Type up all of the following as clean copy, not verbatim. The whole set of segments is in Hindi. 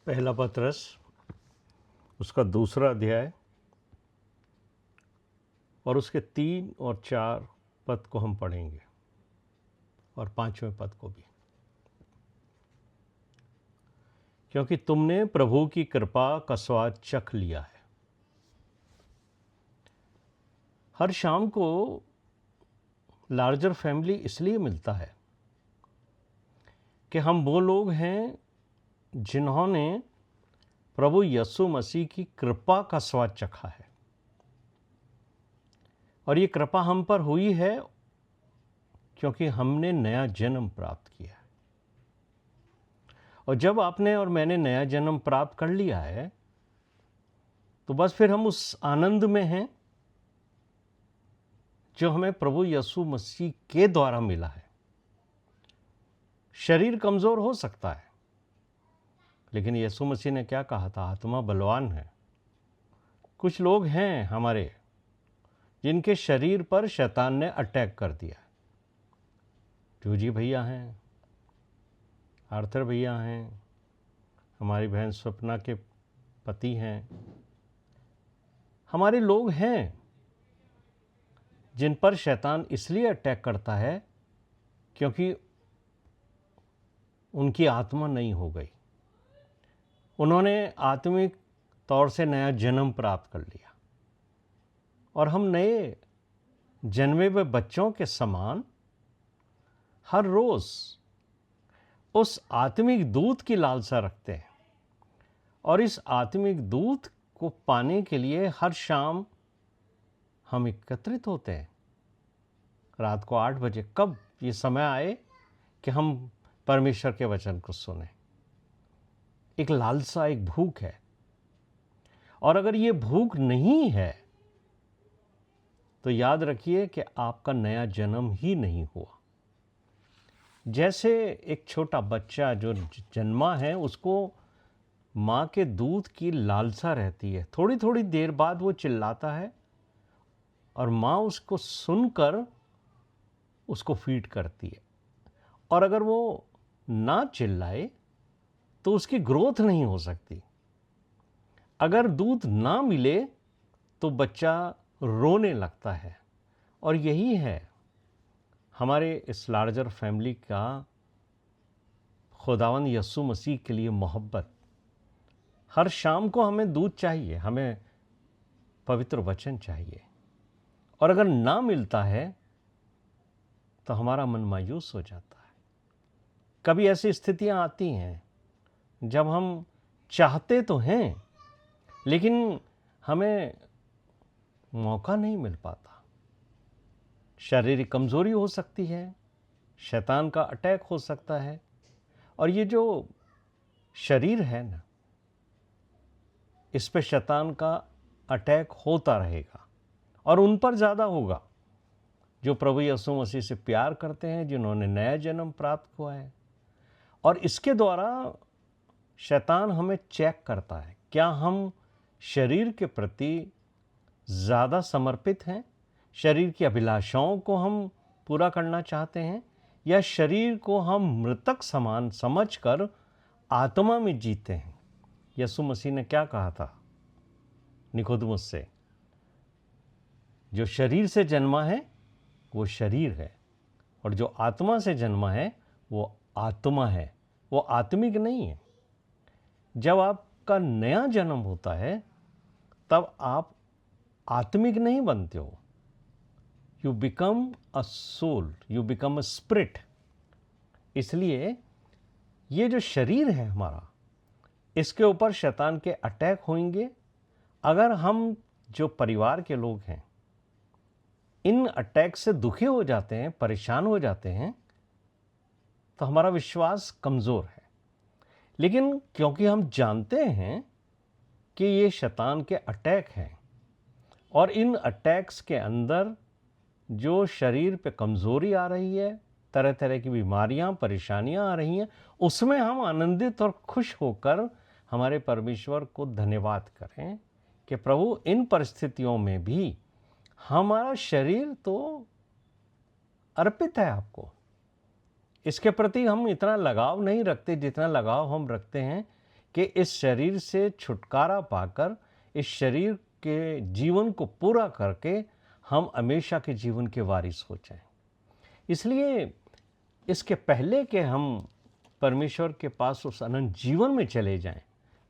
पहला पत्रस उसका दूसरा अध्याय और उसके 3 और 4 पद को हम पढ़ेंगे और 5वें पद को भी। क्योंकि तुमने प्रभु की कृपा का स्वाद चख लिया है। हर शाम को लार्जर फैमिली इसलिए मिलता है कि हम वो लोग हैं जिन्होंने प्रभु यीशु मसीह की कृपा का स्वाद चखा है, और ये कृपा हम पर हुई है क्योंकि हमने नया जन्म प्राप्त किया है। और जब आपने और मैंने नया जन्म प्राप्त कर लिया है तो बस फिर हम उस आनंद में हैं जो हमें प्रभु यीशु मसीह के द्वारा मिला है। शरीर कमज़ोर हो सकता है, लेकिन यीशु मसीह ने क्या कहा था? आत्मा बलवान है। कुछ लोग हैं हमारे जिनके शरीर पर शैतान ने अटैक कर दिया। जूजी भैया हैं, आर्थर भैया हैं, हमारी बहन स्वप्ना के पति हैं। हमारे लोग हैं जिन पर शैतान इसलिए अटैक करता है क्योंकि उनकी आत्मा नहीं हो गई। उन्होंने आत्मिक तौर से नया जन्म प्राप्त कर लिया, और हम नए जन्मे हुए बच्चों के समान हर रोज़ उस आत्मिक दूध की लालसा रखते हैं, और इस आत्मिक दूध को पाने के लिए हर शाम हम एकत्रित होते हैं। रात को 8 बजे कब ये समय आए कि हम परमेश्वर के वचन को सुने। एक लालसा, एक भूख है, और अगर ये भूख नहीं है तो याद रखिए कि आपका नया जन्म ही नहीं हुआ। जैसे एक छोटा बच्चा जो जन्मा है उसको माँ के दूध की लालसा रहती है। थोड़ी थोड़ी देर बाद वो चिल्लाता है और माँ उसको सुनकर उसको फीड करती है, और अगर वो ना चिल्लाए तो उसकी ग्रोथ नहीं हो सकती। अगर दूध ना मिले तो बच्चा रोने लगता है। और यही है हमारे इस लार्जर फैमिली का खुदावंद यीशु मसीह के लिए मोहब्बत। हर शाम को हमें दूध चाहिए, हमें पवित्र वचन चाहिए, और अगर ना मिलता है तो हमारा मन मायूस हो जाता है। कभी ऐसी स्थितियां आती हैं जब हम चाहते तो हैं लेकिन हमें मौका नहीं मिल पाता। शारीरिक कमज़ोरी हो सकती है, शैतान का अटैक हो सकता है, और ये जो शरीर है ना, इस पे शैतान का अटैक होता रहेगा, और उन पर ज़्यादा होगा जो प्रभु यीशु मसीह से प्यार करते हैं, जिन्होंने नया जन्म प्राप्त हुआ है। और इसके द्वारा शैतान हमें चेक करता है, क्या हम शरीर के प्रति ज़्यादा समर्पित हैं, शरीर की अभिलाषाओं को हम पूरा करना चाहते हैं, या शरीर को हम मृतक समान समझकर आत्मा में जीते हैं। यीशु मसीह ने क्या कहा था निकोदेमुस से? जो शरीर से जन्मा है वो शरीर है, और जो आत्मा से जन्मा है वो आत्मा है, वो आत्मिक नहीं है। जब आपका नया जन्म होता है तब आप आत्मिक नहीं बनते हो। You become a soul, you become a spirit. इसलिए ये जो शरीर है हमारा, इसके ऊपर शैतान के अटैक होंगे। अगर हम जो परिवार के लोग हैं इन अटैक से दुखी हो जाते हैं, परेशान हो जाते हैं, तो हमारा विश्वास कमज़ोर है। लेकिन क्योंकि हम जानते हैं कि ये शैतान के अटैक हैं, और इन अटैक्स के अंदर जो शरीर पे कमज़ोरी आ रही है, तरह तरह की बीमारियां, परेशानियां आ रही हैं, उसमें हम आनंदित और खुश होकर हमारे परमेश्वर को धन्यवाद करें कि प्रभु इन परिस्थितियों में भी हमारा शरीर तो अर्पित है आपको। इसके प्रति हम इतना लगाव नहीं रखते जितना लगाव हम रखते हैं कि इस शरीर से छुटकारा पाकर इस शरीर के जीवन को पूरा करके हम हमेशा के जीवन के वारिस हो जाएं। इसलिए इसके पहले कि हम परमेश्वर के पास उस अनंत जीवन में चले जाएं,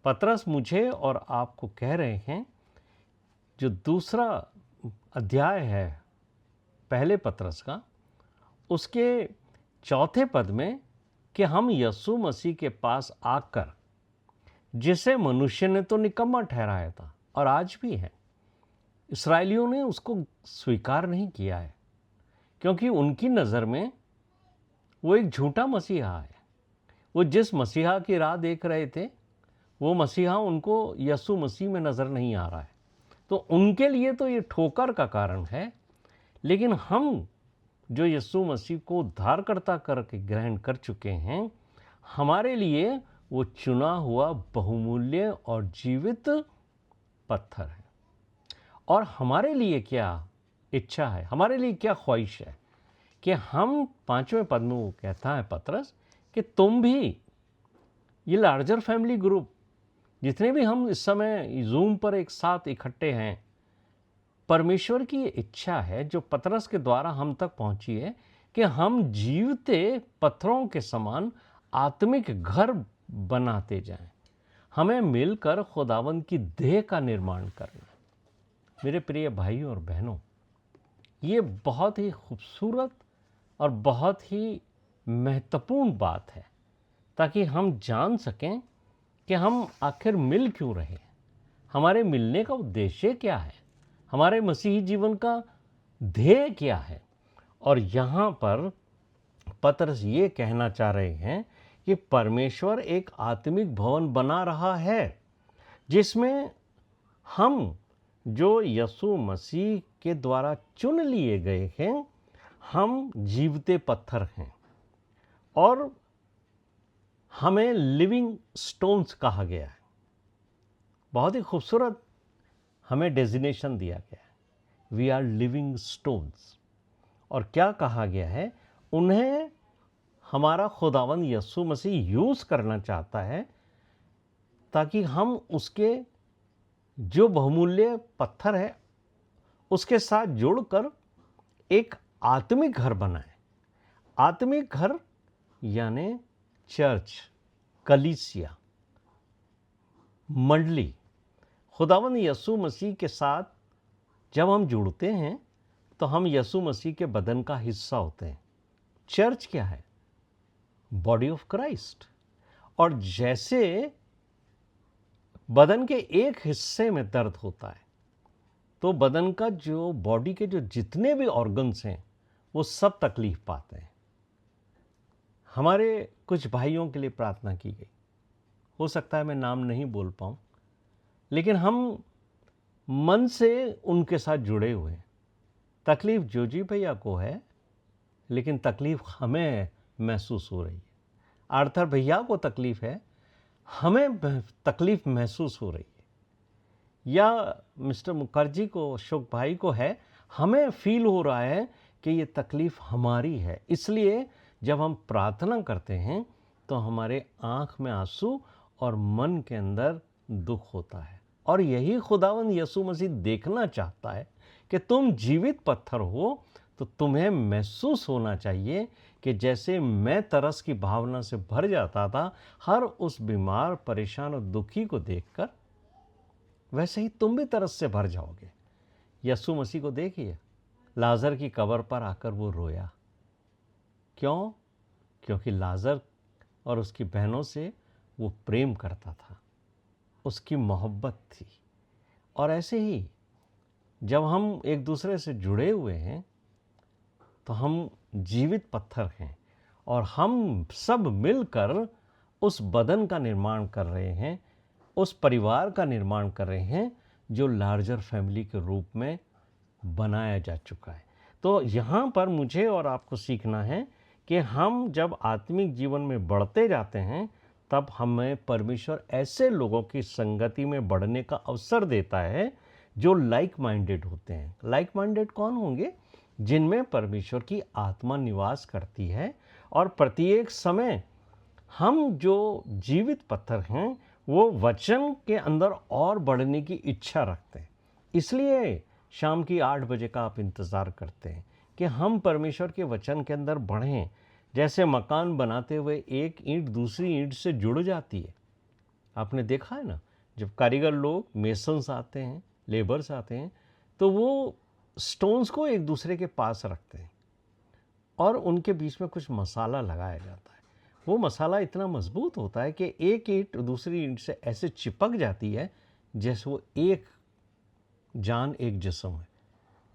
पतरस मुझे और आपको कह रहे हैं, जो दूसरा अध्याय है पहले पतरस का, उसके चौथे पद में, कि हम यीशु मसीह के पास आकर, जिसे मनुष्य ने तो निकम्मा ठहराया था और आज भी है, इस्राएलियों ने उसको स्वीकार नहीं किया है, क्योंकि उनकी नज़र में वो एक झूठा मसीहा है। वो जिस मसीहा की राह देख रहे थे, वो मसीहा उनको यीशु मसीह में नज़र नहीं आ रहा है। तो उनके लिए तो ये ठोकर का कारण है। लेकिन हम जो यीशु मसीह को उद्धारकर्ता करके ग्रहण कर चुके हैं, हमारे लिए वो चुना हुआ बहुमूल्य और जीवित पत्थर है। और हमारे लिए क्या इच्छा है, हमारे लिए क्या ख्वाहिश है, कि हम 5वें पद में वो कहता है पतरस, कि तुम भी, ये लार्जर फैमिली ग्रुप, जितने भी हम इस समय जूम पर एक साथ इकट्ठे हैं, परमेश्वर की ये इच्छा है जो पतरस के द्वारा हम तक पहुंची है, कि हम जीवते पत्थरों के समान आत्मिक घर बनाते जाएं। हमें मिलकर खुदावंद की देह का निर्माण करना। मेरे प्रिय भाइयों और बहनों, ये बहुत ही खूबसूरत और बहुत ही महत्वपूर्ण बात है, ताकि हम जान सकें कि हम आखिर मिल क्यों रहे हैं, हमारे मिलने का उद्देश्य क्या है, हमारे मसीही जीवन का ध्येय क्या है। और यहाँ पर पतरस ये कहना चाह रहे हैं कि परमेश्वर एक आत्मिक भवन बना रहा है, जिसमें हम जो यीशु मसीह के द्वारा चुन लिए गए हैं, हम जीवते पत्थर हैं। और हमें लिविंग स्टोन्स कहा गया है। बहुत ही खूबसूरत हमें डेजिग्नेशन दिया गया है, वी आर लिविंग स्टोन्स। और क्या कहा गया है, उन्हें हमारा खुदावंद यीशु मसीह यूज़ करना चाहता है, ताकि हम उसके जो बहुमूल्य पत्थर है उसके साथ जुड़कर एक आत्मिक घर बनाए। आत्मिक घर यानी चर्च, कलीसिया, मंडली। खुदावंद यीशु मसीह के साथ जब हम जुड़ते हैं तो हम यीशु मसीह के बदन का हिस्सा होते हैं। चर्च क्या है? Body of Christ. और जैसे बदन के एक हिस्से में दर्द होता है, तो बदन का जो बॉडी के जो जितने भी ऑर्गन्स हैं वो सब तकलीफ पाते हैं। हमारे कुछ भाइयों के लिए प्रार्थना की गई, हो सकता है मैं नाम नहीं बोल पाऊँ, लेकिन हम मन से उनके साथ जुड़े हुए हैं। तकलीफ जोजी भैया को है, लेकिन तकलीफ हमें महसूस हो रही है। आर्थर भैया को तकलीफ है, हमें तकलीफ महसूस हो रही है। या मिस्टर मुखर्जी को, अशोक भाई को है, हमें फील हो रहा है कि ये तकलीफ हमारी है। इसलिए जब हम प्रार्थना करते हैं तो हमारे आँख में आंसू और मन के अंदर दुख होता है। और यही खुदावंद यीशु मसीह देखना चाहता है कि तुम जीवित पत्थर हो, तो तुम्हें महसूस होना चाहिए कि जैसे मैं तरस की भावना से भर जाता था हर उस बीमार, परेशान और दुखी को देखकर, वैसे ही तुम भी तरस से भर जाओगे। यीशु मसीह को देखिए, लाजर की कब्र पर आकर वो रोया। क्यों? क्योंकि लाजर और उसकी बहनों से वो प्रेम करता था, उसकी मोहब्बत थी। और ऐसे ही जब हम एक दूसरे से जुड़े हुए हैं तो हम जीवित पत्थर हैं, और हम सब मिलकर उस बदन का निर्माण कर रहे हैं, उस परिवार का निर्माण कर रहे हैं जो लार्जर फैमिली के रूप में बनाया जा चुका है। तो यहाँ पर मुझे और आपको सीखना है कि हम जब आत्मिक जीवन में बढ़ते जाते हैं, तब हमें परमेश्वर ऐसे लोगों की संगति में बढ़ने का अवसर देता है जो लाइक माइंडेड होते हैं। लाइक माइंडेड कौन होंगे? जिनमें परमेश्वर की आत्मा निवास करती है। और प्रत्येक समय हम जो जीवित पत्थर हैं वो वचन के अंदर और बढ़ने की इच्छा रखते हैं। इसलिए शाम की 8 बजे का आप इंतज़ार करते हैं कि हम परमेश्वर के वचन के अंदर बढ़ें। जैसे मकान बनाते हुए एक ईंट दूसरी ईंट से जुड़ जाती है। आपने देखा है ना, जब कारीगर लोग, मेसन्स आते हैं, लेबर्स आते हैं, तो वो स्टोन्स को एक दूसरे के पास रखते हैं और उनके बीच में कुछ मसाला लगाया जाता है। वो मसाला इतना मजबूत होता है कि एक ईंट दूसरी ईंट से ऐसे चिपक जाती है जैसे वो एक जान, एक जिस्म है।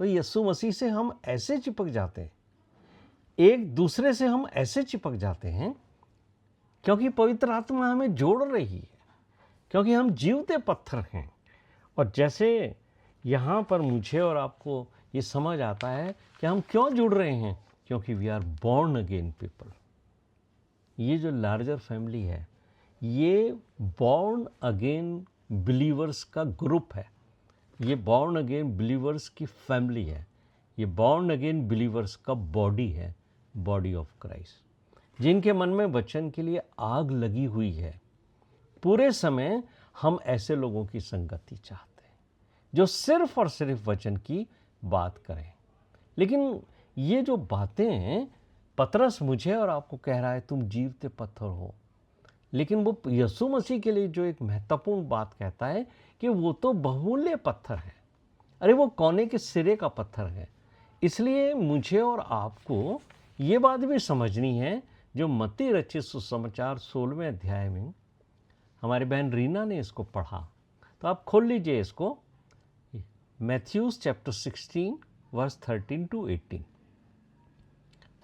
तो यीशु मसीह से हम ऐसे चिपक जाते हैं, एक दूसरे से हम ऐसे चिपक जाते हैं क्योंकि पवित्र आत्मा हमें जोड़ रही है, क्योंकि हम जीवते पत्थर हैं। और जैसे यहाँ पर मुझे और आपको ये समझ आता है कि हम क्यों जुड़ रहे हैं, क्योंकि we are born again people. ये जो लार्जर फैमिली है, ये बॉर्न अगेन बिलीवर्स का ग्रुप है, ये बॉर्न अगेन बिलीवर्स की फैमिली है, ये बॉर्न अगेन बिलीवर्स का बॉडी है, बॉडी ऑफ क्राइस्ट, जिनके मन में वचन के लिए आग लगी हुई है। पूरे समय हम ऐसे लोगों की संगति चाहते हैं जो सिर्फ और सिर्फ वचन की बात करें। लेकिन ये जो बातें हैं, पतरस मुझे और आपको कह रहा है तुम जीवते पत्थर हो, लेकिन वो यीशु मसीह के लिए जो एक महत्वपूर्ण बात कहता है कि वो तो बहुमूल्य पत्थर है। अरे वो कोने के सिरे का पत्थर है। इसलिए मुझे और आपको ये बात भी समझनी है जो मत्ती रचित सुसमाचार 16वें अध्याय में हमारी बहन रीना ने इसको पढ़ा। तो आप खोल लीजिए इसको, मैथ्यूज चैप्टर 16 वर्स 13 to 18,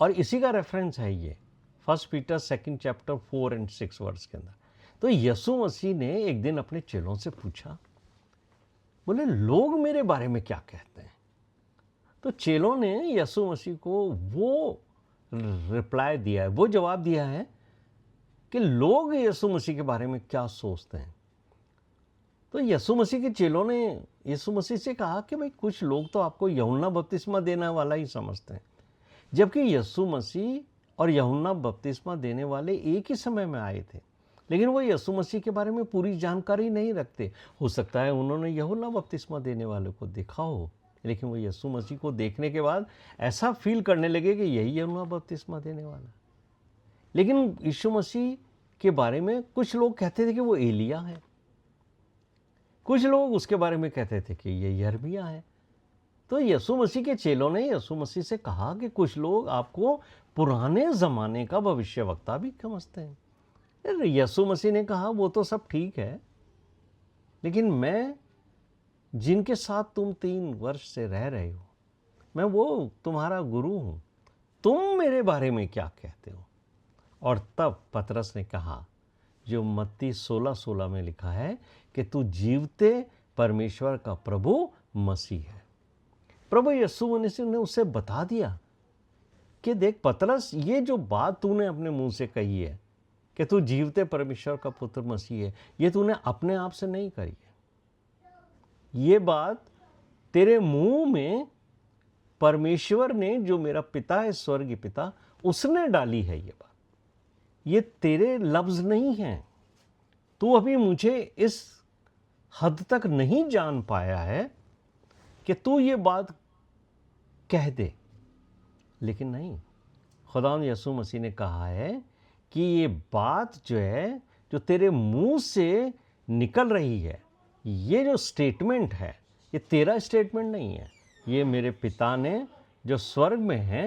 और इसी का रेफरेंस है ये 1 पीटर 2 चैप्टर 4 and 6 वर्स के अंदर। तो यीशु मसीह ने एक दिन अपने चेलों से पूछा, बोले लोग मेरे बारे में क्या कहते हैं? तो चेलों ने यीशु मसीह को वो रिप्लाई दिया है, वो जवाब दिया है कि लोग यीशु मसीह के बारे में क्या सोचते हैं। तो यीशु मसीह के चेलों ने यीशु मसीह से कहा कि भाई कुछ लोग तो आपको यूहन्ना बपतिस्मा देने वाला ही समझते हैं, जबकि यीशु मसीह और यूहन्ना बपतिस्मा देने वाले एक ही समय में आए थे, लेकिन वो यीशु मसीह के बारे में पूरी जानकारी नहीं रखते। हो सकता है उन्होंने यूहन्ना बपतिस्मा देने वाले को देखा हो, लेकिन वो यीशु मसीह को देखने के बाद ऐसा फील करने लगे कि यही यूहन्ना बपतिस्मा देने वाला। लेकिन यीशु मसीह के बारे में कुछ लोग कहते थे कि वो एलिया है, कुछ लोग उसके बारे में कहते थे कि ये यिर्मयाह है। तो यीशु मसीह के चेलों ने यीशु मसीह से कहा कि कुछ लोग आपको पुराने ज़माने का भविष्यवक्ता भी समझते हैं। यीशु मसीह ने कहा वो तो सब ठीक है, लेकिन मैं जिनके साथ तुम 3 वर्ष से रह रहे हो, मैं वो तुम्हारा गुरु हूँ, तुम मेरे बारे में क्या कहते हो? और तब पतरस ने कहा जो मत्ती 16:16 में लिखा है कि तू जीवते परमेश्वर का प्रभु मसीह है। प्रभु यीशु मसीह ने उसे बता दिया कि देख पतरस, ये जो बात तूने अपने मुंह से कही है कि तू जीवते परमेश्वर का पुत्र मसीह है, ये तूने अपने आप से नहीं करी है। ये बात तेरे मुंह में परमेश्वर ने, जो मेरा पिता है स्वर्गीय पिता, उसने डाली है। ये बात, ये तेरे लफ्ज नहीं हैं। तू अभी मुझे इस हद तक नहीं जान पाया है कि तू ये बात कह दे, लेकिन नहीं, खुदा यीशु मसीह ने कहा है कि ये बात जो है, जो तेरे मुंह से निकल रही है, ये जो स्टेटमेंट है, ये तेरा स्टेटमेंट नहीं है, ये मेरे पिता ने जो स्वर्ग में है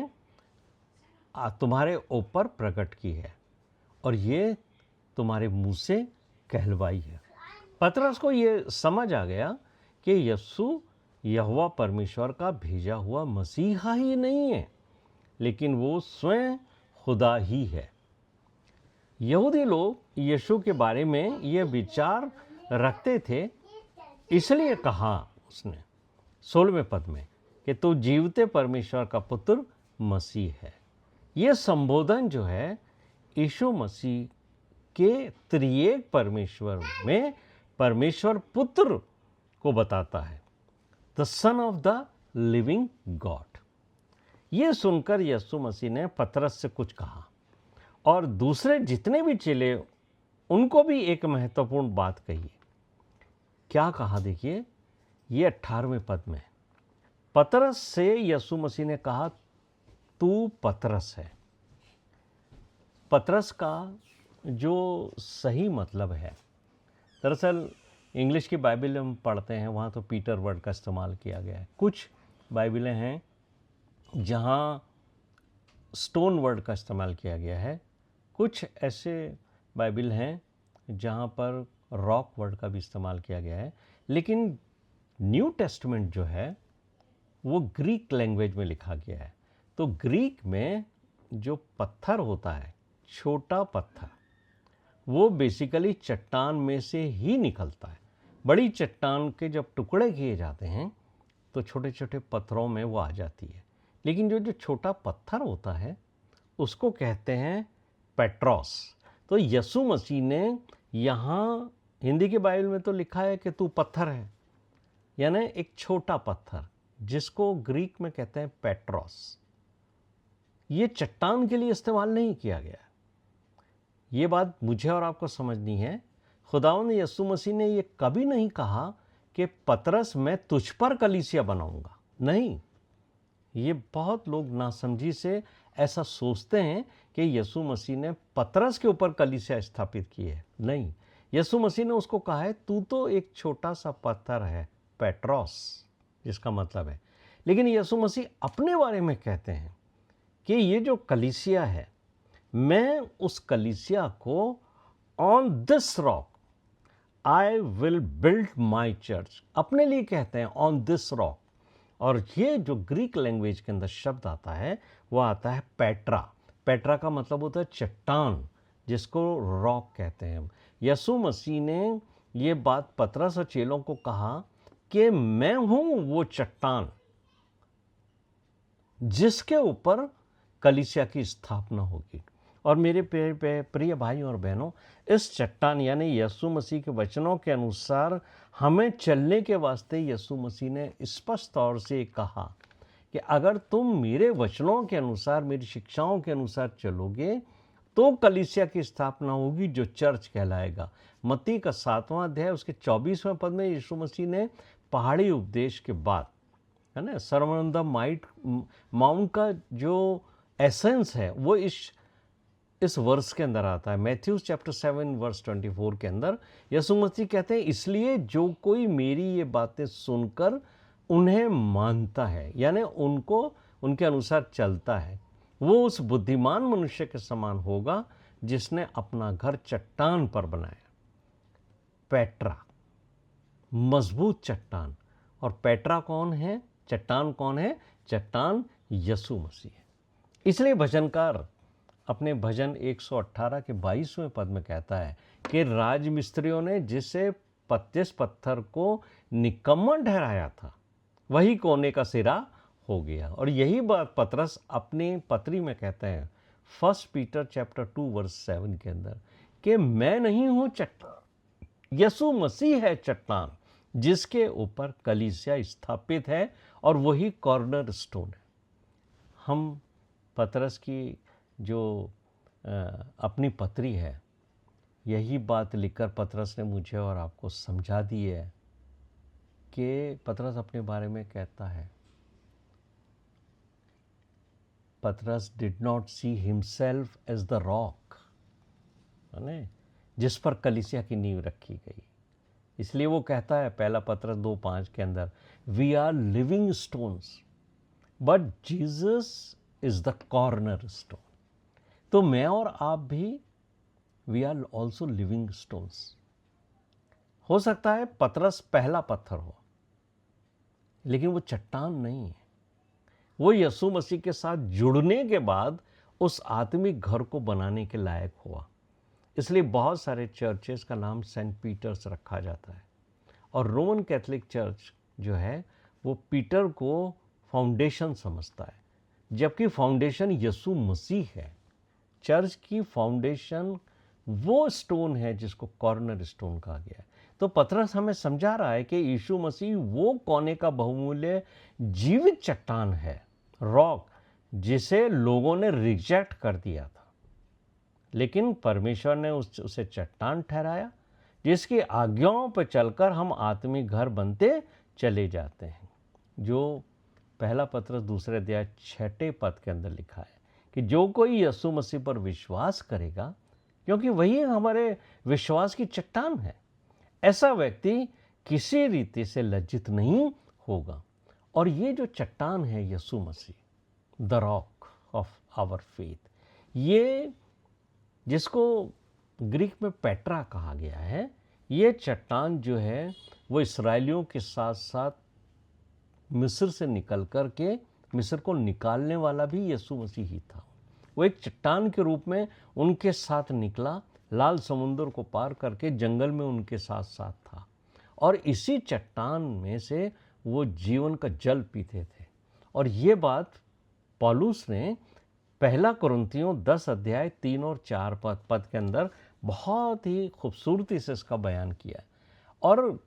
तुम्हारे ऊपर प्रकट की है, और ये तुम्हारे मुंह से कहलवाई है। पतरस को ये समझ आ गया कि यीशु यहोवा परमेश्वर का भेजा हुआ मसीहा ही नहीं है, लेकिन वो स्वयं खुदा ही है। यहूदी लोग यीशु के बारे में ये विचार रखते थे, इसलिए कहा उसने 16वें पद में कि तू जीवते परमेश्वर का पुत्र मसीह है। ये संबोधन जो है यीशु मसीह के त्रिएक परमेश्वर में परमेश्वर पुत्र को बताता है, the son of the living God. ये सुनकर यीशु मसीह ने पतरस से कुछ कहा, और दूसरे जितने भी चेले उनको भी एक महत्वपूर्ण बात कही। क्या कहा देखिए, ये 18वें पद में पतरस से यीशु मसीह ने कहा तू पतरस है। पतरस का जो सही मतलब है, दरअसल इंग्लिश की बाइबल हम पढ़ते हैं वहाँ तो पीटर वर्ड का इस्तेमाल किया गया है। कुछ बाइबलें हैं जहाँ स्टोन वर्ड का इस्तेमाल किया गया है, कुछ ऐसे बाइबल हैं जहाँ पर रॉक वर्ड का भी इस्तेमाल किया गया है। लेकिन न्यू टेस्टमेंट जो है वो ग्रीक लैंग्वेज में लिखा गया है। तो ग्रीक में जो पत्थर होता है, छोटा पत्थर, वो बेसिकली चट्टान में से ही निकलता है। बड़ी चट्टान के जब टुकड़े किए जाते हैं तो छोटे छोटे पत्थरों में वो आ जाती है। लेकिन जो जो छोटा पत्थर होता है उसको कहते हैं पेट्रोस। तो यीशु मसीह ने यहाँ हिंदी के बाइबल में तो लिखा है कि तू पत्थर है, यानी एक छोटा पत्थर, जिसको ग्रीक में कहते हैं पेट्रोस। ये चट्टान के लिए इस्तेमाल नहीं किया गया। ये बात मुझे और आपको समझनी है। खुदावंद यीशु मसीह ने ये कभी नहीं कहा कि पतरस मैं तुझ पर कलीसिया बनाऊंगा। नहीं, ये बहुत लोग नासमझी से ऐसा सोचते हैं कि यीशु मसीह ने पतरस के ऊपर कलीसिया स्थापित की है। नहीं, यीशु मसीह ने उसको कहा है तू तो एक छोटा सा पत्थर है, पेट्रोस, जिसका मतलब है। लेकिन यीशु मसीह अपने बारे में कहते हैं कि ये जो कलीसिया है, मैं उस कलीसिया को on this rock I will build my church, अपने लिए कहते हैं ऑन दिस रॉक। और ये जो ग्रीक लैंग्वेज के अंदर शब्द आता है वो आता है पेट्रा। पेट्रा का मतलब होता है चट्टान, जिसको रॉक कहते हैं। यीशु मसीह ने ये बात पतरस और चेलों को कहा कि मैं हूं वो चट्टान जिसके ऊपर कलीसिया की स्थापना होगी। और मेरे प्रिय भाई और बहनों, इस चट्टान यानी यीशु मसीह के वचनों के अनुसार हमें चलने के वास्ते यीशु मसीह ने स्पष्ट तौर से कहा कि अगर तुम मेरे वचनों के अनुसार, मेरी शिक्षाओं के अनुसार चलोगे तो कलीसिया की स्थापना होगी, जो चर्च कहलाएगा। मत्ती का 7वां अध्याय उसके 24वें पद में यीशु मसीह ने पहाड़ी उपदेश के बाद, है ना, सर्मन ऑन द माउंट का जो एसेंस है वो इस वर्ष के अंदर आता है। मैथ्यू चैप्टर 7 वर्स 24 के अंदर यीशु मसीह कहते हैं, इसलिए जो कोई मेरी ये बातें सुनकर उन्हें मानता है, यानी उनको उनके अनुसार चलता है, वो उस बुद्धिमान मनुष्य के समान होगा जिसने अपना घर चट्टान पर बनाया। पेट्रा, मजबूत चट्टान। और पेट्रा कौन है, चट्टान कौन है? चट्टान यीशु मसीह है। इसलिए भजनकार अपने भजन 118 के 22वें पद में कहता है कि राजमिस्त्रियों ने जिसे 25 पत्थर को निकम्मा ठहराया था वही कोने का सिरा हो गया। और यही बात पतरस अपनी पत्री में कहते हैं 1 पीटर चैप्टर 2 वर्स 7 के अंदर कि मैं नहीं हूं चट्टान, यीशु मसीह है चट्टान जिसके ऊपर कलीसिया स्थापित है और वही कॉर्नर स्टोन है। हम पतरस की जो अपनी पत्री है, यही बात लिखकर पतरस ने मुझे और आपको समझा दी है कि पतरस अपने बारे में कहता है, Patras did not see himself as the rock, जिस पर कलीसिया की नींव रखी गई। इसलिए वो कहता है पहला पतरस 2:5 के अंदर, we are living stones but Jesus is the corner stone. तो मैं और आप भी we are also living stones. हो सकता है पतरस पहला पत्थर हो, लेकिन वो चट्टान नहीं है। वो यीशु मसीह के साथ जुड़ने के बाद उस आत्मिक घर को बनाने के लायक हुआ। इसलिए बहुत सारे चर्चेस का नाम सेंट पीटर्स रखा जाता है। और रोमन कैथोलिक चर्च जो है वो पीटर को फाउंडेशन समझता है, जबकि फाउंडेशन यीशु मसीह है। चर्च की फाउंडेशन वो स्टोन है जिसको कॉर्नर स्टोन कहा गया है। तो पतरस हमें समझा रहा है कि यीशु मसीह वो कोने का बहुमूल्य जीवित चट्टान है, रॉक, जिसे लोगों ने रिजेक्ट कर दिया था, लेकिन परमेश्वर ने उसे चट्टान ठहराया जिसकी आज्ञाओं पर चलकर हम आत्मिक घर बनते चले जाते हैं। जो पहला पत्रस दूसरे अध्याय 6 पद के अंदर लिखा है कि जो कोई यीशु मसीह पर विश्वास करेगा, क्योंकि वही हमारे विश्वास की चट्टान है, ऐसा व्यक्ति किसी रीति से लज्जित नहीं होगा। और ये जो चट्टान है Yeshu Masih, the rock of our faith, ये जिसको ग्रीक में पेट्रा कहा गया है, ये चट्टान जो है वो इस्राएलियों के साथ साथ मिस्र से निकल कर के मिस्र को निकालने वाला भी यीशु मसीह ही था। वो एक चट्टान के रूप में उनके साथ निकला, लाल समुद्र को पार करके जंगल में उनके साथ साथ था, और इसी चट्टान में से वो जीवन का जल पीते थे। और ये बात पौलुस ने पहला कुरिन्थियों 10 अध्याय 3 और 4 पद के अंदर बहुत ही खूबसूरती से इसका बयान किया। और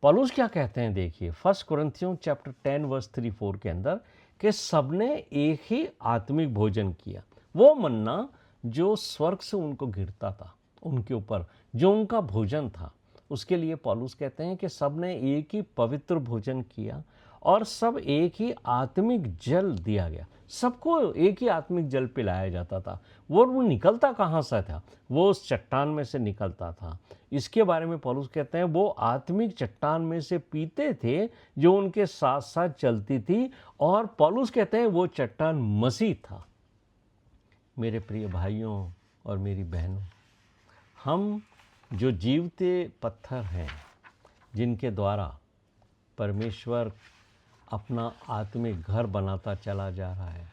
पौलुस क्या कहते हैं, देखिए 1 कुरिन्थियों चैप्टर 10 वर्स 3-4 के अंदर कि सबने एक ही आत्मिक भोजन किया, वो मन्ना जो स्वर्ग से उनको गिरता था उनके ऊपर, जो उनका भोजन था। उसके लिए पौलुस कहते हैं कि सबने एक ही पवित्र भोजन किया और सब एक ही आत्मिक जल दिया गया। सबको एक ही आत्मिक जल पिलाया जाता था। वो निकलता कहाँ से था? वो उस चट्टान में से निकलता था। इसके बारे में पौलुस कहते हैं वो आत्मिक चट्टान में से पीते थे जो उनके साथ साथ चलती थी, और पौलुस कहते हैं वो चट्टान मसीह था। मेरे प्रिय भाइयों और मेरी बहनों, हम जो जीवते पत्थर हैं जिनके द्वारा परमेश्वर अपना आत्मिक घर बनाता चला जा रहा है,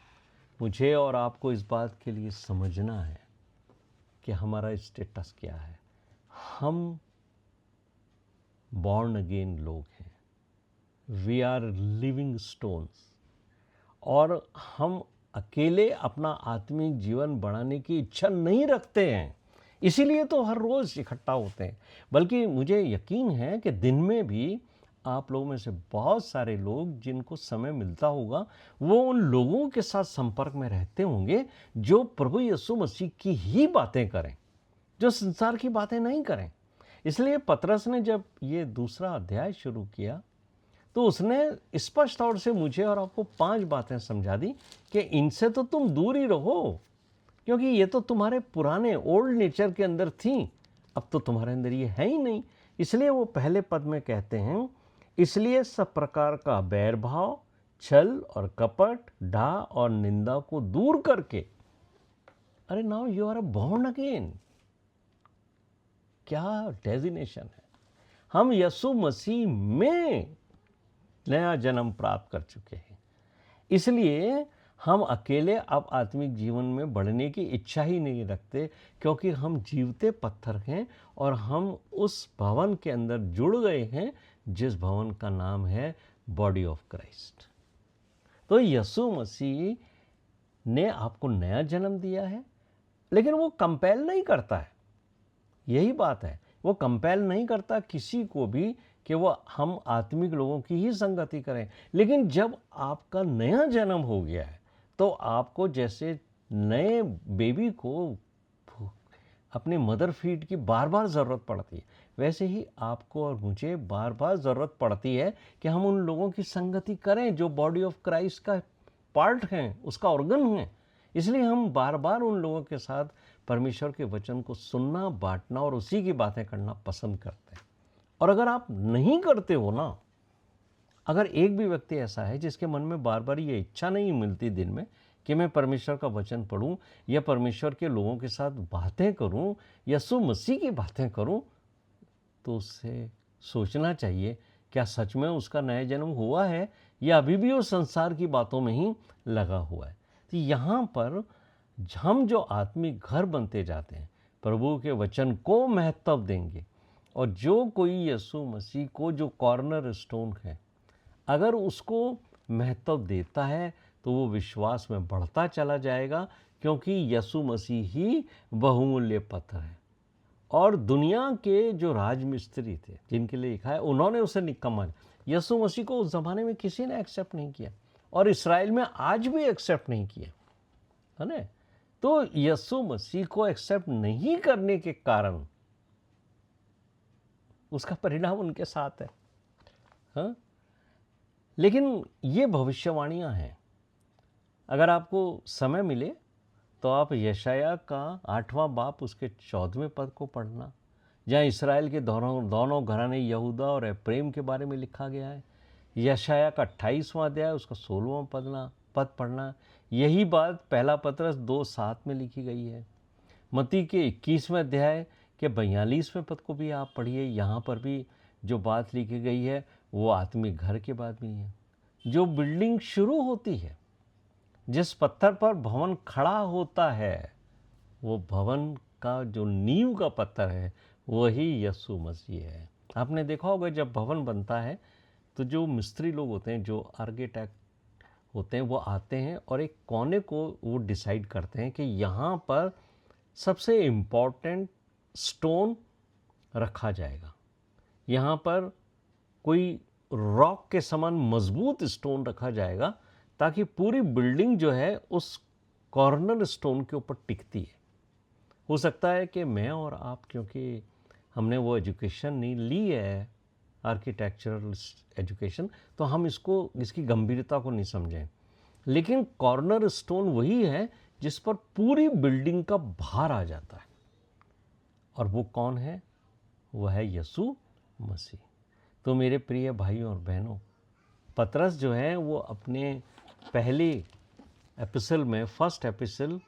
मुझे और आपको इस बात के लिए समझना है कि हमारा स्टेटस क्या है। हम बॉर्न अगेन लोग हैं, वी आर लिविंग स्टोन्स, और हम अकेले अपना आत्मिक जीवन बढ़ाने की इच्छा नहीं रखते हैं, इसीलिए तो हर रोज़ इकट्ठा होते हैं। बल्कि मुझे यकीन है कि दिन में भी आप लोगों में से बहुत सारे लोग जिनको समय मिलता होगा वो उन लोगों के साथ संपर्क में रहते होंगे जो प्रभु यीशु मसीह की ही बातें करें, जो संसार की बातें नहीं करें। इसलिए पतरस ने जब ये दूसरा अध्याय शुरू किया तो उसने स्पष्ट तौर से मुझे और आपको 5 बातें समझा दी कि इनसे तो तुम दूर ही रहो, क्योंकि ये तो तुम्हारे पुराने ओल्ड नेचर के अंदर थी, अब तो तुम्हारे अंदर ये है ही नहीं। इसलिए वो पहले पद में कहते हैं, इसलिए सब प्रकार का बैर भाव, छल और कपट, डा और निंदा को दूर करके, अरे now you are born again. क्या डेजिग्नेशन है! हम यीशु मसीह में नया जन्म प्राप्त कर चुके हैं। इसलिए हम अकेले अब आत्मिक जीवन में बढ़ने की इच्छा ही नहीं रखते, क्योंकि हम जीवते पत्थर हैं और हम उस भवन के अंदर जुड़ गए हैं जिस भवन का नाम है बॉडी ऑफ क्राइस्ट। तो यीशु मसीह ने आपको नया जन्म दिया है, लेकिन वो कंपेल नहीं करता है। यही बात है, वो कंपेल नहीं करता किसी को भी कि वो हम आत्मिक लोगों की ही संगति करें। लेकिन जब आपका नया जन्म हो गया है तो आपको जैसे नए बेबी को अपने मदर फीड की बार बार ज़रूरत पड़ती है, वैसे ही आपको और मुझे बार बार ज़रूरत पड़ती है कि हम उन लोगों की संगति करें जो बॉडी ऑफ क्राइस्ट का पार्ट हैं, उसका ऑर्गन हैं। इसलिए हम बार बार उन लोगों के साथ परमेश्वर के वचन को सुनना, बांटना और उसी की बातें करना पसंद करते हैं। और अगर आप नहीं करते हो ना, अगर एक भी व्यक्ति ऐसा है जिसके मन में बार बार ये इच्छा नहीं मिलती दिन में कि मैं परमेश्वर का वचन पढूं या परमेश्वर के लोगों के साथ बातें करूं, यीशु मसीह की बातें करूं, तो उससे सोचना चाहिए क्या सच में उसका नया जन्म हुआ है या अभी भी वो संसार की बातों में ही लगा हुआ है। तो यहाँ पर हम जो आत्मिक घर बनते जाते हैं, प्रभु के वचन को महत्व देंगे, और जो कोई यीशु मसीह को जो कॉर्नर स्टोन है अगर उसको महत्व देता है तो वो विश्वास में बढ़ता चला जाएगा, क्योंकि यीशु मसीह ही बहुमूल्य पत्थर है। और दुनिया के जो राजमिस्त्री थे जिनके लिए लिखा है, उन्होंने उसे निकम्मा, यीशु मसीह को उस ज़माने में किसी ने एक्सेप्ट नहीं किया और इसराइल में आज भी एक्सेप्ट नहीं किया, है ना। तो यीशु मसीह को एक्सेप्ट नहीं करने के कारण उसका परिणाम उनके साथ है। हाँ, लेकिन ये भविष्यवाणियां हैं। अगर आपको समय मिले तो आप यशाया का 8वां बाप उसके 14वें पद को पढ़ना, जहाँ इसराइल के दोनों घराने यहूदा और एफ्रेम के बारे में लिखा गया है। यशाया का 28वां अध्याय उसका 16वां पद पढ़ना। यही बात पहला पत्रस 2:7 में लिखी गई है। मत्ती के 21वें अध्याय के 42वें पद को भी आप पढ़िए। यहाँ पर भी जो बात लिखी गई है वो आत्मिक घर के बारे में है। जो बिल्डिंग शुरू होती है, जिस पत्थर पर भवन खड़ा होता है, वो भवन का जो नींव का पत्थर है वही यीशु मसीह है। आपने देखा होगा जब भवन बनता है तो जो मिस्त्री लोग होते हैं, जो आर्किटेक्ट होते हैं, वो आते हैं और एक कोने को वो डिसाइड करते हैं कि यहाँ पर सबसे इम्पोर्टेंट स्टोन रखा जाएगा, यहाँ पर कोई रॉक के समान मजबूत स्टोन रखा जाएगा, ताकि पूरी बिल्डिंग जो है उस कॉर्नर स्टोन के ऊपर टिकती है। हो सकता है कि मैं और आप, क्योंकि हमने वो एजुकेशन नहीं ली है, आर्किटेक्चरल एजुकेशन, तो हम इसकी गंभीरता को नहीं समझें। लेकिन कॉर्नर स्टोन वही है जिस पर पूरी बिल्डिंग का भार आ जाता है, और वो कौन है? वो है यीशु मसीह। तो मेरे प्रिय भाइयों और बहनों, पतरस जो है वो अपने पहले एपिसोड में, first episode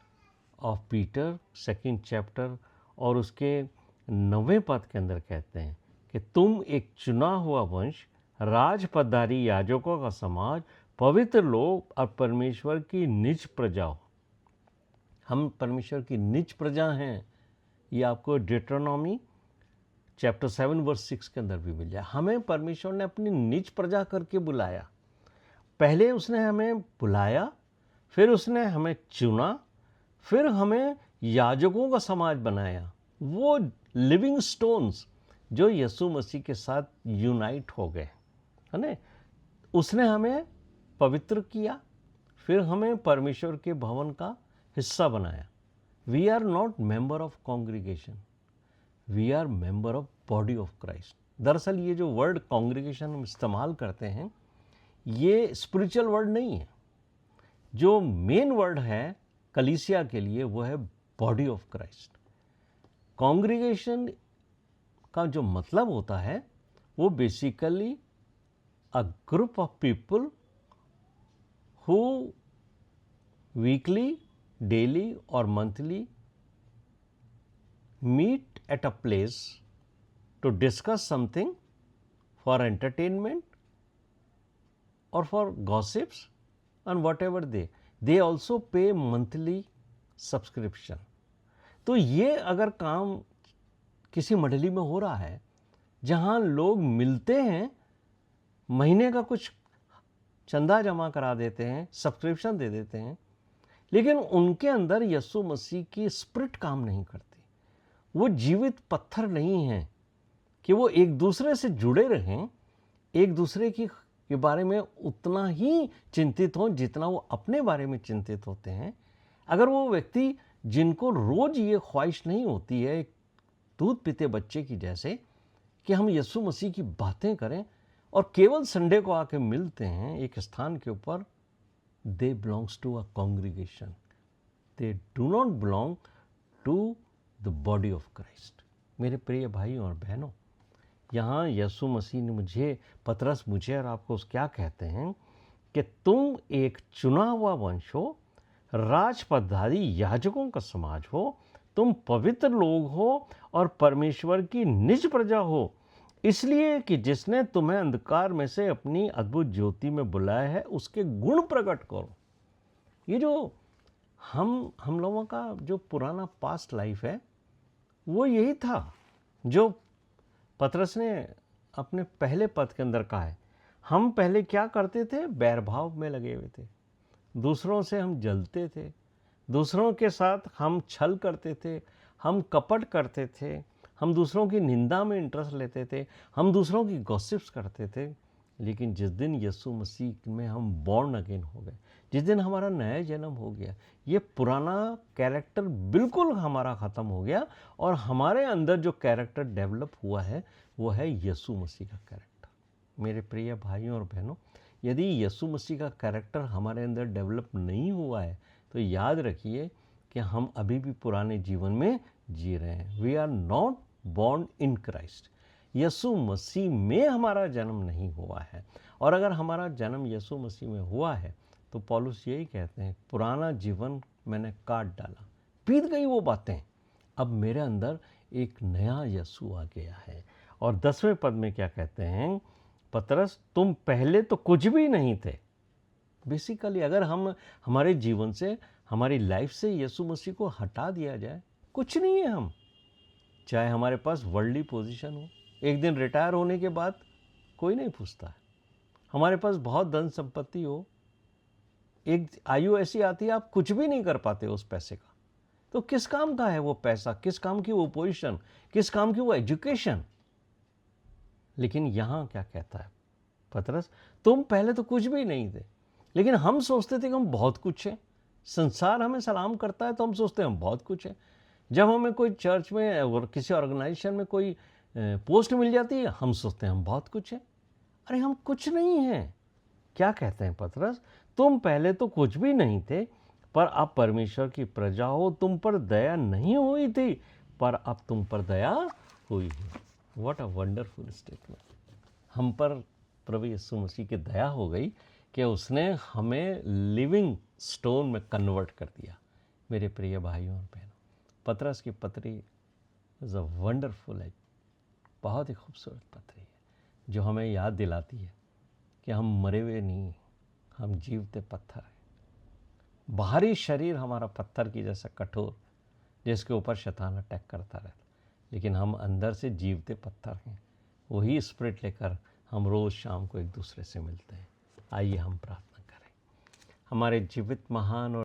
of Peter, 2nd chapter और उसके 9वें पद के अंदर कहते हैं कि तुम एक चुना हुआ वंश, राज पदारी, याजकों का समाज, पवित्र लोग और परमेश्वर की निज प्रजा हो। हम परमेश्वर की निज प्रजा हैं। ये आपको डिट्रोनॉमी चैप्टर 7 वर्स 6 के अंदर भी मिल जाए। हमें परमेश्वर ने अपनी निज प्रजा करके बुलाया। पहले उसने हमें बुलाया, फिर उसने हमें चुना, फिर हमें याजकों का समाज बनाया। वो लिविंग स्टोन्स जो यीशु मसीह के साथ यूनाइट हो गए, है ना। उसने हमें पवित्र किया, फिर हमें परमेश्वर के भवन का हिस्सा बनाया। We are not member of congregation, we are member of body of Christ. दरअसल ये जो वर्ड कॉन्ग्रीगेशन हम इस्तेमाल करते हैं, ये स्पिरिचुअल वर्ड नहीं है। जो मेन वर्ड है कलीसिया के लिए वो है बॉडी ऑफ क्राइस्ट। कॉन्ग्रीगेशन का जो मतलब होता है वो basically a group of people who weekly, daily और monthly meet at a place to discuss something for entertainment or for gossips and whatever they also pay monthly subscription। तो ये अगर काम किसी मंडली में हो रहा है जहां लोग मिलते हैं, महीने का कुछ चंदा जमा करा देते हैं, सब्सक्रिप्शन दे देते हैं, लेकिन उनके अंदर यीशु मसीह की स्पिरिट काम नहीं करती। वो जीवित पत्थर नहीं हैं कि वो एक दूसरे से जुड़े रहें, एक दूसरे के बारे में उतना ही चिंतित हों जितना वो अपने बारे में चिंतित होते हैं। अगर वो व्यक्ति जिनको रोज ये ख्वाहिश नहीं होती है, एक दूध पीते बच्चे की जैसे, कि हम यीशु मसीह की बातें करें और केवल संडे को आके मिलते हैं एक स्थान के ऊपर, they belongs to a congregation, they do not belong to the body of Christ. मेरे प्रिय भाइयों और बहनों, यहाँ यीशु मसीह ने पतरस मुझे और आपको क्या कहते हैं कि तुम एक चुना हुआ वंश हो, राजपदारी, याजकों का समाज हो, तुम पवित्र लोग हो और परमेश्वर की निज प्रजा हो, इसलिए कि जिसने तुम्हें अंधकार में से अपनी अद्भुत ज्योति में बुलाया है उसके गुण प्रकट करो। ये जो हम लोगों का जो पुराना पास्ट लाइफ है वो यही था जो पतरस ने अपने पहले पद के अंदर कहा है। हम पहले क्या करते थे? बैरभाव में लगे हुए थे, दूसरों से हम जलते थे, दूसरों के साथ हम छल करते थे, हम कपट करते थे, हम दूसरों की निंदा में इंटरेस्ट लेते थे, हम दूसरों की गॉसिप्स करते थे, लेकिन जिस दिन यीशु मसीह में हम बॉर्न अगेन हो गए, जिस दिन हमारा नया जन्म हो गया, ये पुराना कैरेक्टर बिल्कुल हमारा ख़त्म हो गया और हमारे अंदर जो कैरेक्टर डेवलप हुआ है वो है यीशु मसीह का कैरेक्टर। मेरे प्रिय भाइयों और बहनों, यदि यीशु मसीह का कैरेक्टर हमारे अंदर डेवलप नहीं हुआ है तो याद रखिए कि हम अभी भी पुराने जीवन में जी रहे हैं। We are not born in Christ. Yeshu Masih में हमारा जन्म नहीं हुआ है। और अगर हमारा जन्म यीशु मसीह में हुआ है तो पौलुस यही कहते हैं, पुराना जीवन मैंने काट डाला, बीत गई वो बातें, अब मेरे अंदर एक नया यीशु आ गया है। और 10वें पद में क्या कहते हैं पतरस, तुम पहले तो कुछ भी नहीं थे। बेसिकली अगर हम हमारे जीवन से, हमारी लाइफ से यीशु मसीह को हटा दिया जाए, कुछ नहीं है हम। चाहे हमारे पास वर्ल्डली पोजीशन हो, एक दिन रिटायर होने के बाद कोई नहीं पूछता है। हमारे पास बहुत धन संपत्ति हो, एक आयु ऐसी आती है आप कुछ भी नहीं कर पाते उस पैसे का, तो किस काम का है वो पैसा, किस काम की वो पोजीशन, किस काम की वो एजुकेशन। लेकिन यहां क्या कहता है पतरस, तुम पहले तो कुछ भी नहीं थे, लेकिन हम सोचते थे कि हम बहुत कुछ हैं। संसार हमें सलाम करता है तो हम सोचते हैं हम बहुत कुछ हैं। जब हमें कोई चर्च में और किसी ऑर्गेनाइजेशन में कोई पोस्ट मिल जाती है, हम सोचते हैं हम बहुत कुछ हैं। अरे हम कुछ नहीं हैं। क्या कहते हैं पतरस, तुम पहले तो कुछ भी नहीं थे, पर अब परमेश्वर की प्रजा हो, तुम पर दया नहीं हुई थी, पर अब तुम पर दया हुई है। What a wonderful statement. हम पर प्रभु यीशु मसीह की दया हो गई कि उसने हमें लिविंग स्टोन में कन्वर्ट कर दिया। मेरे प्रिय भाइयों और बहनों, पतरस की पत्री इज़ अ वंडरफुल है, बहुत ही खूबसूरत पत्री है, जो हमें याद दिलाती है कि हम मरे हुए नहीं, हम जीवते पत्थर हैं। बाहरी शरीर हमारा पत्थर की जैसा कठोर, जिसके ऊपर शैतान अटैक करता रहता, लेकिन हम अंदर से जीवते पत्थर हैं। वही स्पिरिट लेकर हम रोज़ शाम को एक दूसरे से मिलते हैं। आइए हम प्रार्थना करें। हमारे जीवित महान और